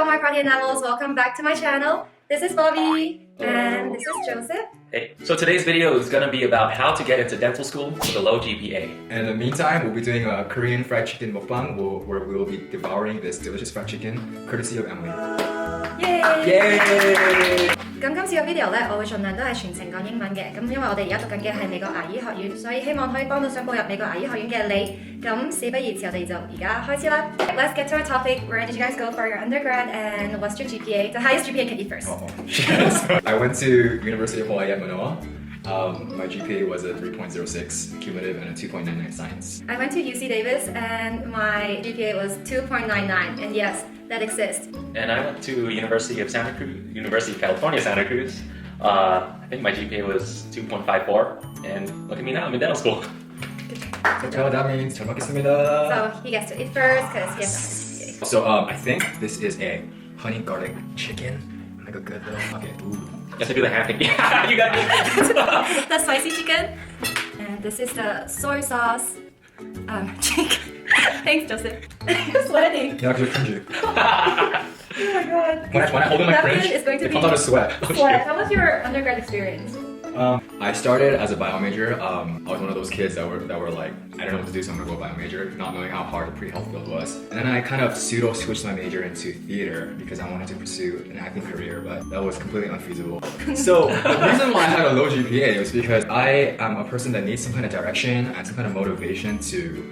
my party animals, welcome back to my channel. This is Bobby and this is Joseph. Hey, so today's video is going to be about how to get into dental school with a low GPA. And in the meantime, we'll be doing a Korean fried chicken mukbang where we'll be devouring this delicious fried chicken courtesy of Emily. Yay! 咁今次嘅 video 咧，我會盡量都係全程講英文嘅。咁因為我哋而家讀緊嘅係美國牙醫學院，所以希望可以幫到想步入美國牙醫學院嘅你。咁事不宜遲，我哋就而家開始啦。Let's get to our topic. Where did you guys go for your undergrad and what's your GPA? The highest GPA can be first. I went to University of Hawaii at Manoa. My GPA was a 3.06 cumulative and a 2.99 science. I went to UC Davis and my GPA was 2.99 and yes, that exists. And I went to University of California, Santa Cruz. I think my GPA was 2.54 and look at me now, I'm in dental school. So that means 잘 먹겠습니다. So he gets to eat first because he has no GPA. So I think this is a honey garlic chicken. Like a good little okay. Ooh. You have to do the hand thing. Yeah, you got it. The spicy chicken. And this is the soy sauce chicken. Thanks, Joseph. You're sweating. Yeah, because cringy. Oh my god. When I hold in my Napkin cringe, is going to it be comes out of sweat. sweat. How was your undergrad experience? I started as a bio major. I was one of those kids that were like, I don't know what to do, so I'm gonna go bio major, not knowing how hard the pre-health field was. And then I kind of pseudo switched my major into theater because I wanted to pursue an acting career, but that was completely unfeasible. So the reason why I had a low GPA was because I am a person that needs some kind of direction and some kind of motivation to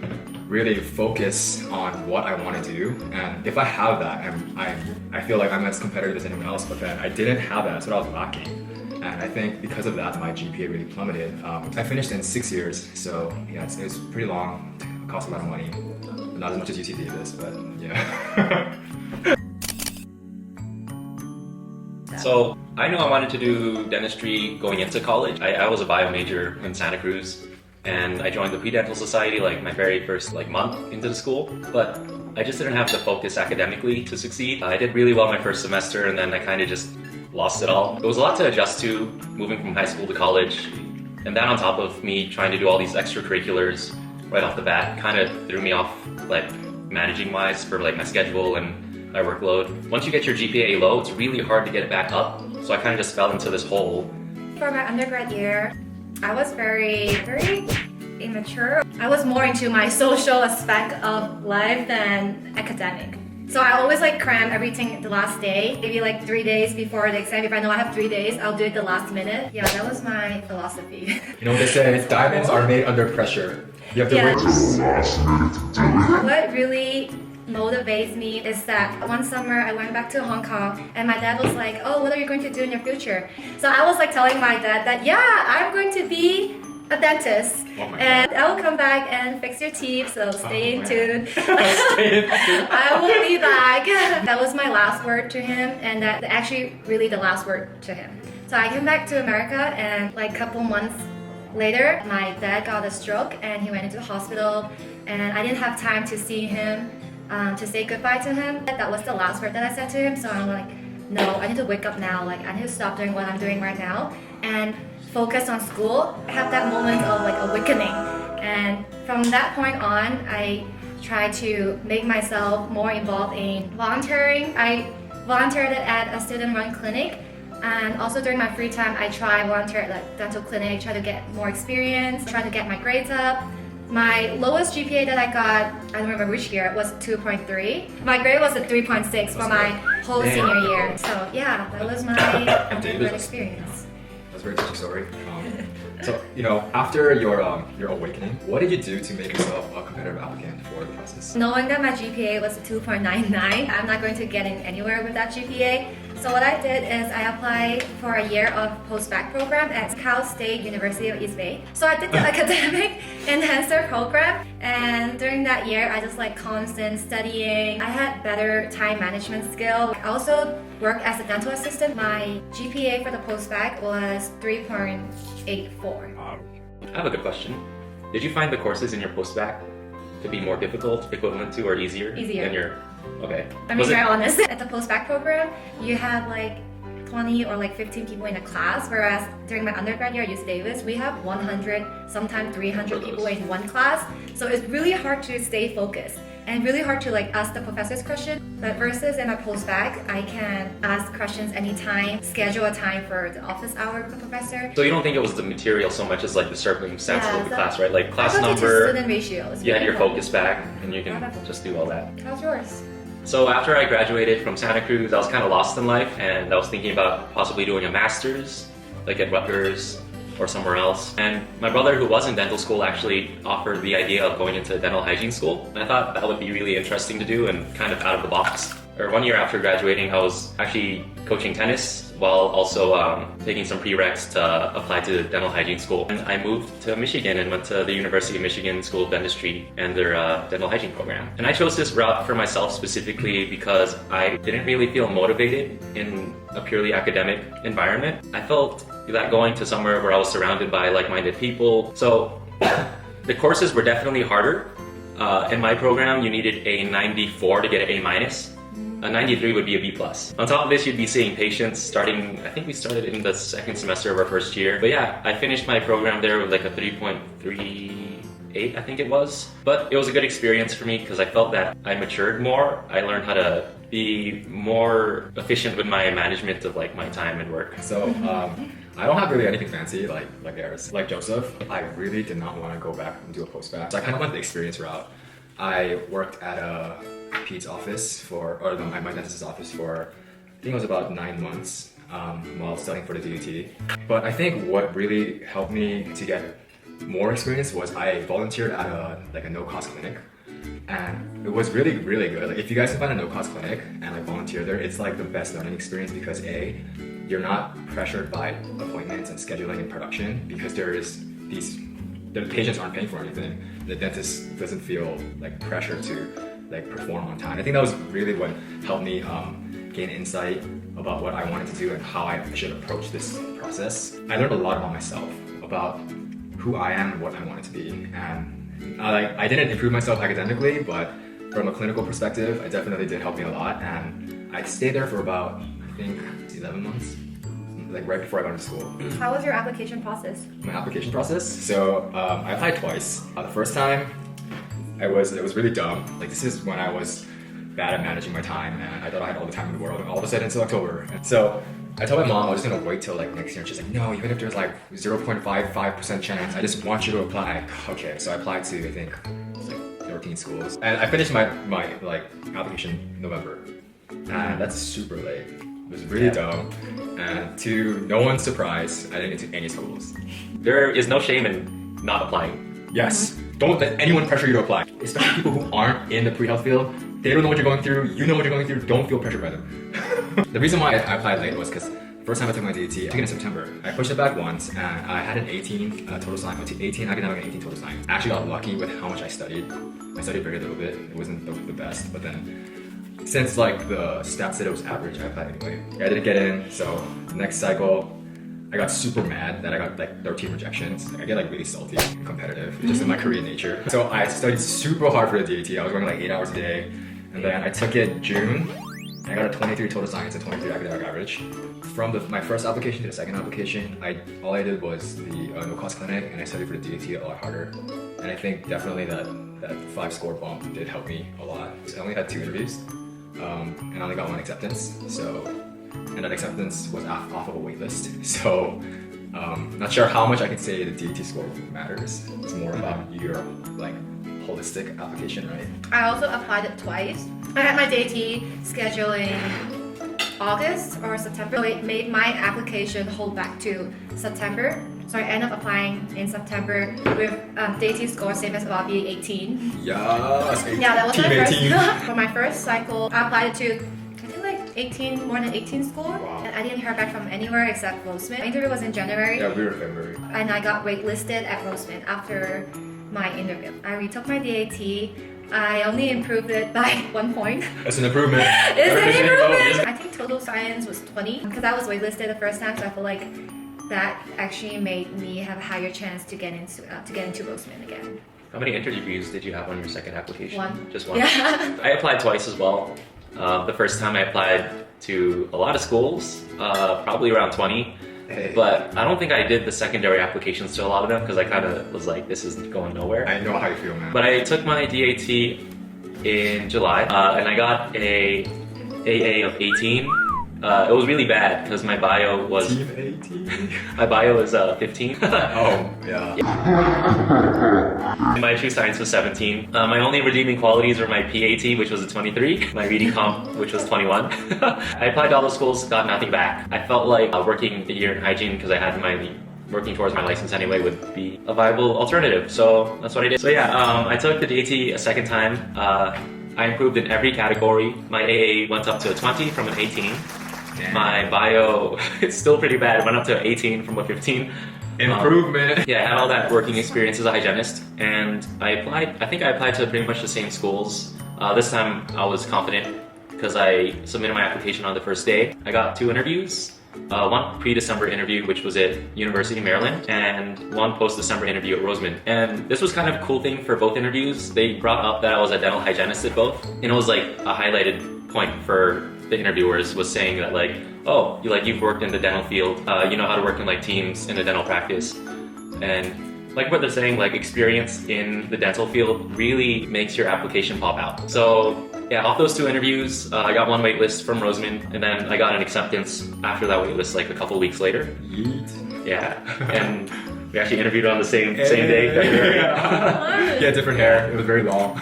really focus on what I want to do. And if I have that, I feel like I'm as competitive as anyone else, but then I didn't have that, that's what I was lacking. And I think because of that, my GPA really plummeted. I finished in 6 years, so yeah, it was pretty long, it cost a lot of money. Not as much as UC Davis, but yeah. So I knew I wanted to do dentistry going into college. I was a bio major in Santa Cruz and I joined the pre-dental society like my very first month into the school, but I just didn't have the focus academically to succeed. I did really well my first semester and then I kind of just lost it all. It was a lot to adjust to, moving from high school to college, and that on top of me trying to do all these extracurriculars right off the bat kind of threw me off managing wise for my schedule and my workload. Once you get your GPA low, it's really hard to get it back up, so I kind of just fell into this hole. For my undergrad year, I was very immature. I was more into my social aspect of life than academic. So I always cram everything the last day, maybe 3 days before the exam. If I know I have 3 days, I'll do it the last minute. Yeah, that was my philosophy. You know what they say, diamonds are made under pressure. You have to wait till the last minute to do it. What really motivates me is that one summer I went back to Hong Kong and my dad was like, oh, what are you going to do in your future? So I was telling my dad that, yeah, I'm going to be a dentist and I will come back and fix your teeth, so stay tuned. I will be back. That was my last word to him, and that actually really the last word to him. So I came back to America and a couple months later my dad got a stroke and he went into the hospital and I didn't have time to see him, to say goodbye to him. That was the last word that I said to him, so I'm like, no, I need to wake up now, I need to stop doing what I'm doing right now and focus on school, have that moment of awakening. And from that point on, I tried to make myself more involved in volunteering. I volunteered at a student-run clinic, and also during my free time, I volunteer at a dental clinic, try to get more experience, try to get my grades up. My lowest GPA that I got, I don't remember which year, was 2.3. My grade was a 3.6 for my whole senior year. So yeah, that was my undergrad experience. That's a very touching story. So, after your awakening, what did you do to make yourself a competitive applicant for the process? Knowing that my GPA was 2.99, I'm not going to get in anywhere with that GPA. So what I did is I applied for a year of Postbac program at Cal State University of East Bay. So I did the academic enhancer program, and during that year I just constant studying. I had better time management skill. I also worked as a dental assistant. My GPA for the Postbac was 3.84. I have a good question. Did you find the courses in your Postbac to be more difficult, equivalent to, or easier? Easier. Than your, okay. I'm being very honest. At the Postbac program, you have 20 or 15 people in a class, whereas during my undergrad year at UC Davis, we have 100, sometimes 300 people in one class. So it's really hard to stay focused. and really hard to like ask the professors question. But versus in my postbac, I can ask questions anytime, schedule a time for the office hour with the professor. So you don't think it was the material so much as like the circumstances of the class, right? Like class number, student ratio. You had your focus back, and you can just do all that. How's yours? So after I graduated from Santa Cruz, I was kind of lost in life, and I was thinking about possibly doing a master's, like at Rutgers or somewhere else. And my brother, who was in dental school, actually offered the idea of going into dental hygiene school. And I thought that would be really interesting to do and kind of out of the box. Or 1 year after graduating, I was actually coaching tennis while also taking some prereqs to apply to dental hygiene school. And I moved to Michigan and went to the University of Michigan School of Dentistry and their dental hygiene program. And I chose this route for myself specifically because I didn't really feel motivated in a purely academic environment. I felt that going to somewhere where I was surrounded by like-minded people. So the courses were definitely harder. In my program, you needed a 94 to get an A-. A 93 would be a B+. On top of this, you'd be seeing patients starting, I think we started in the second semester of our first year. But yeah, I finished my program there with like a 3.38, I think it was. But it was a good experience for me because I felt that I matured more. I learned how to be more efficient with my management of like my time and work. So I don't have really anything fancy like theirs. Like Joseph, I really did not want to go back and do a postbac. So I kind of went the experience route. I worked at a Pete's office my dentist's office for, I think it was about 9 months while studying for the DET. But I think what really helped me to get more experience was I volunteered at a no-cost clinic. And it was really, really good. Like if you guys can find a no-cost clinic and like volunteer there, it's like the best learning experience because A, you're not pressured by appointments and scheduling and production because the patients aren't paying for anything. The dentist doesn't feel like pressure to like perform on time. I think that was really what helped me gain insight about what I wanted to do and how I should approach this process. I learned a lot about myself, about who I am and what I wanted to be. And I didn't improve myself academically, but from a clinical perspective, it definitely did help me a lot. And I stayed there for about, I think, 11 months. Like right before I got into school. How was your application process? My application process? So I applied twice. The first time, it was really dumb. Like this is when I was bad at managing my time and I thought I had all the time in the world and all of a sudden it's October. And so I told my mom I was just gonna wait till like next year and she's like, no, even if there's like 0.55% chance, I just want you to apply. Okay, so I applied to I think it was like 13 schools. And I finished my like application in November. And that's super late. It was really dumb, and to no one's surprise, I didn't get to any schools. There is no shame in not applying. Yes, don't let anyone pressure you to apply. Especially people who aren't in the pre-health field. They don't know what you're going through, you know what you're going through, don't feel pressured by them. The reason why I applied late was because first time I took my DET, I took it in September. I pushed it back once, and I had an 18 total science, 18 academic and 18 total science. I actually got lucky with how much I studied. I studied very little bit, it wasn't the best, but then since like the stats said it was average, I applied anyway. I didn't get in, so the next cycle, I got super mad that I got like 13 rejections. I get like really salty and competitive, just in my Korean nature. So I studied super hard for the DET. I was working like 8 hours a day. And then I took it June. I got a 23 total science and 23 academic average. From my first application to the second application, all I did was the no-cost clinic and I studied for the DET a lot harder. And I think definitely that 5-score bump did help me a lot. So I only had 2 interviews. And I only got 1 acceptance, and that acceptance was off of a wait list. So, not sure how much I can say the DET score matters. It's more about your like holistic application, right? I also applied it twice. I had my DET scheduled in August or September. So it made my application hold back to September. So I ended up applying in September with DET score same as about being 18. Yes, 18. Yeah, that was my first. For my first cycle, I applied to I think like more than 18 schools. Wow. And I didn't hear back from anywhere except Roseman. My interview was in January. Yeah, we were in February. And I got waitlisted at Roseman after my interview. I retook my DET. I only improved it by 1 point. That's an improvement. It's an improvement! I think total science was 20 because I was waitlisted the first time, so I feel like that actually made me have a higher chance to get into Roseman again. How many interviews did you have on your second application? 1. Just 1? Yeah. I applied twice as well. The first time I applied to a lot of schools, probably around 20. Hey. But I don't think I did the secondary applications to a lot of them because I kind of was like, this is going nowhere. I know how you feel, man. But I took my DET in July, and I got a AA of 18. It was really bad because my bio was Team 18. my bio is 15. Oh, yeah. My true science was 17. My only redeeming qualities were my PAT, which was a 23, my reading comp, which was 21. I applied to all the schools, got nothing back. I felt like working a year in hygiene because I had working towards my license anyway would be a viable alternative. So that's what I did. So yeah, I took the DAT a second time. I improved in every category. My AA went up to a 20 from an 18. Damn. My bio, it's still pretty bad. It went up to 18 from a 15. Improvement. Yeah, I had all that working experience as a hygienist, and I think I applied to pretty much the same schools. This time I was confident because I submitted my application on the first day. I got 2 interviews. One pre-December interview, which was at University of Maryland, and one post-December interview at Roseman. And this was kind of a cool thing for both interviews. They brought up that I was a dental hygienist at both, and it was like a highlighted point for the interviewers was saying that like, oh, you've worked in the dental field, you know how to work in like teams in the dental practice, and like what they're saying, like experience in the dental field really makes your application pop out. So yeah, off those 2 interviews, I got one wait list from Roseman, and then I got an acceptance after that wait list like a couple weeks later. Yeet. Yeah, and we actually interviewed on the same day. Yeah, different hair. It was very long.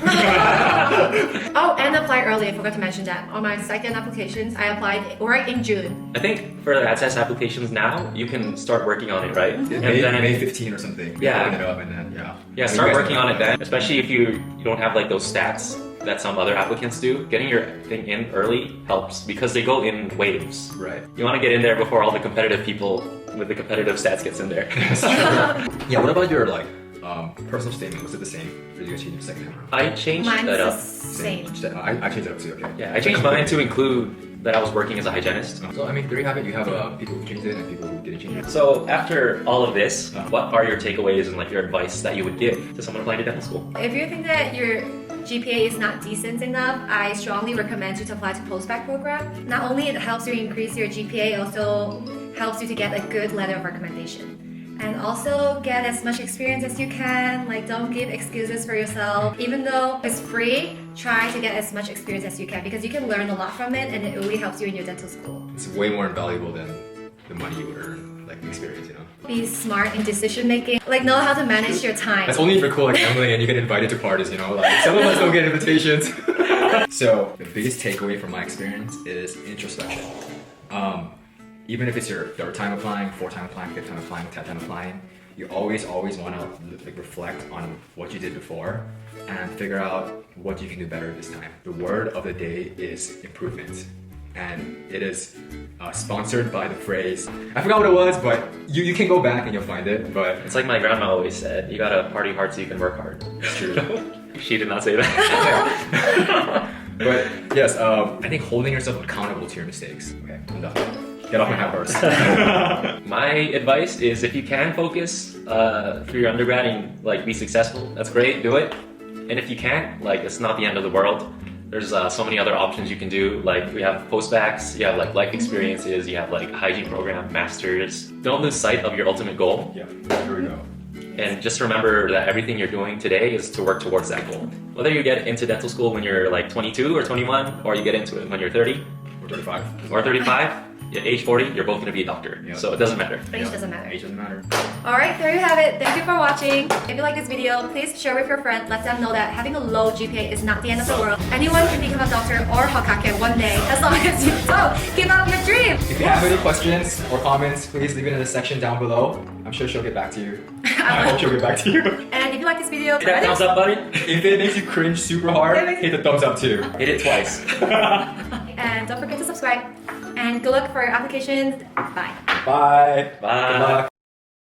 Oh, and apply early. I forgot to mention that. On my second applications, I applied right in June. I think for the ATS applications now, you can start working on it, right? May 15 or something. Yeah. Open it up and then, Yeah, start working on it then. Especially if you don't have like those stats that some other applicants do. Getting your thing in early helps because they go in waves. Right. You want to get in there before all the competitive people with the competitive stats gets in there. Yeah, what about your like personal statement? Was it the same? Or did you change it the second time around? I changed Mine's that the up. same. I changed it up too, okay. Yeah, I changed mine to include that I was working as a hygienist. So, I mean, there you have it. You have people who changed it and people who didn't change it. So after all of this, what are your takeaways and like your advice that you would give to someone applying to dental school? If you think that your GPA is not decent enough, I strongly recommend you to apply to Postbac program. Not only it helps you increase your GPA, it also helps you to get a good letter of recommendation. And also get as much experience as you can. Like, don't give excuses for yourself. Even though it's free, try to get as much experience as you can because you can learn a lot from it and it really helps you in your dental school. It's way more invaluable than the money you would earn, like the experience, you know? Be smart in decision making. Like, know how to manage your time. That's only if you're cool like Emily and you get invited to parties, you know? Like, some of us don't get invitations. So, the biggest takeaway from my experience is introspection. Even if it's your 3rd time applying, 4th time applying, 5th time applying, 10th time applying, you always want to like reflect on what you did before and figure out what you can do better this time. The word of the day is improvement, and it is sponsored by the phrase. I forgot what it was, but you can go back and you'll find it. But It's like my grandma always said, you gotta party hard so you can work hard. it's true. She did not say that. But yes, I think holding yourself accountable to your mistakes. Okay, I'm done. Get off my hat first. My advice is if you can focus through your undergrad and like be successful, that's great, do it. And if you can't, like it's not the end of the world. There's so many other options you can do. Like we have postbacs, you have like life experiences, you have like a hygiene program, masters. Don't lose sight of your ultimate goal. Yeah, here we go. And just remember that everything you're doing today is to work towards that goal. Whether you get into dental school when you're like 22 or 21, or you get into it when you're 30 Or 35. or 35, at age 40, you're both going to be a doctor. Yeah. So it doesn't matter. Age doesn't matter. Age doesn't matter. Alright, there you have it. Thank you for watching. If you like this video, please share with your friends. Let them know that having a low GPA is not the end of the world. Anyone can become a doctor or Hokage one day, as long as you don't give up your dream. If you have any questions or comments, please leave it in the section down below. I'm sure she'll get back to you. I hope she'll get back to you. And if you like this video, Hit that thumbs up button. If it makes you cringe super hard, hit the thumbs up too. Hit it twice. and don't forget to subscribe. And good luck for your applications. Bye. Bye. Bye. Good luck.